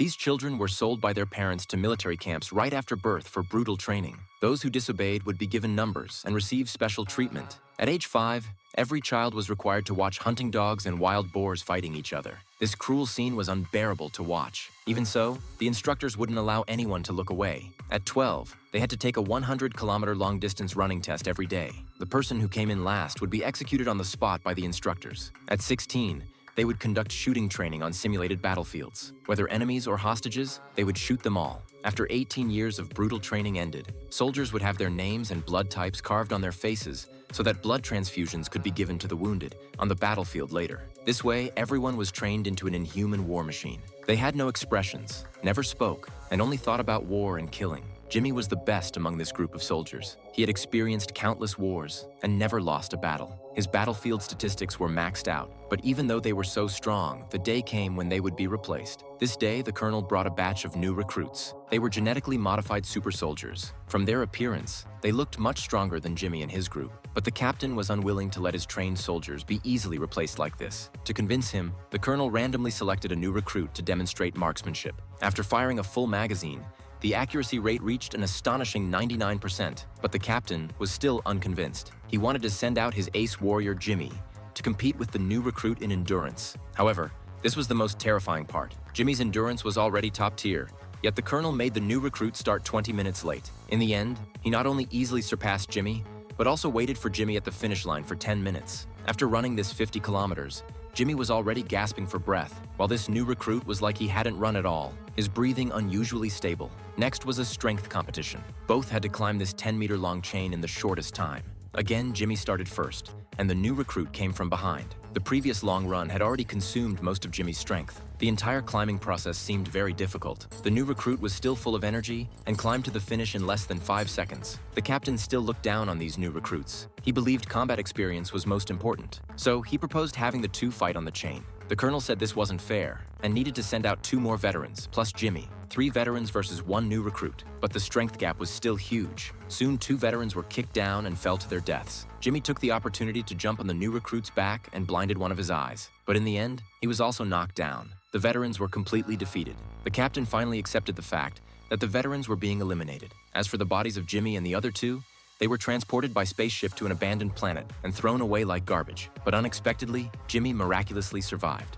These children were sold by their parents to military camps right after birth for brutal training. Those who disobeyed would be given numbers and receive special treatment. At age 5, every child was required to watch hunting dogs and wild boars fighting each other. This cruel scene was unbearable to watch. Even so, the instructors wouldn't allow anyone to look away. At 12, they had to take a 100-kilometer long-distance running test every day. The person who came in last would be executed on the spot by the instructors. At 16, they would conduct shooting training on simulated battlefields. Whether enemies or hostages, they would shoot them all. After 18 years of brutal training ended, soldiers would have their names and blood types carved on their faces so that blood transfusions could be given to the wounded on the battlefield later. This way, everyone was trained into an inhuman war machine. They had no expressions, never spoke, and only thought about war and killing. Jimmy was the best among this group of soldiers. He had experienced countless wars and never lost a battle. His battlefield statistics were maxed out, but even though they were so strong, the day came when they would be replaced. This day, the colonel brought a batch of new recruits. They were genetically modified super soldiers. From their appearance, they looked much stronger than Jimmy and his group. But the captain was unwilling to let his trained soldiers be easily replaced like this. To convince him, the colonel randomly selected a new recruit to demonstrate marksmanship. After firing a full magazine, the accuracy rate reached an astonishing 99%, but the captain was still unconvinced. He wanted to send out his ace warrior, Jimmy, to compete with the new recruit in endurance. However, this was the most terrifying part. Jimmy's endurance was already top tier, yet the colonel made the new recruit start 20 minutes late. In the end, he not only easily surpassed Jimmy, but also waited for Jimmy at the finish line for 10 minutes. After running this 50 kilometers, Jimmy was already gasping for breath, while this new recruit was like he hadn't run at all, his breathing unusually stable. Next was a strength competition. Both had to climb this 10-meter-long chain in the shortest time. Again, Jimmy started first, and the new recruit came from behind. The previous long run had already consumed most of Jimmy's strength. The entire climbing process seemed very difficult. The new recruit was still full of energy and climbed to the finish in less than 5 seconds. The captain still looked down on these new recruits. He believed combat experience was most important, so he proposed having the two fight on the chain. The colonel said this wasn't fair and needed to send out 2 more veterans, plus Jimmy. 3 veterans versus 1 new recruit, but the strength gap was still huge. Soon 2 veterans were kicked down and fell to their deaths. Jimmy took the opportunity to jump on the new recruit's back and blinded one of his eyes. But in the end, he was also knocked down. The veterans were completely defeated. The captain finally accepted the fact that the veterans were being eliminated. As for the bodies of Jimmy and the other 2, they were transported by spaceship to an abandoned planet and thrown away like garbage. But unexpectedly, Jimmy miraculously survived.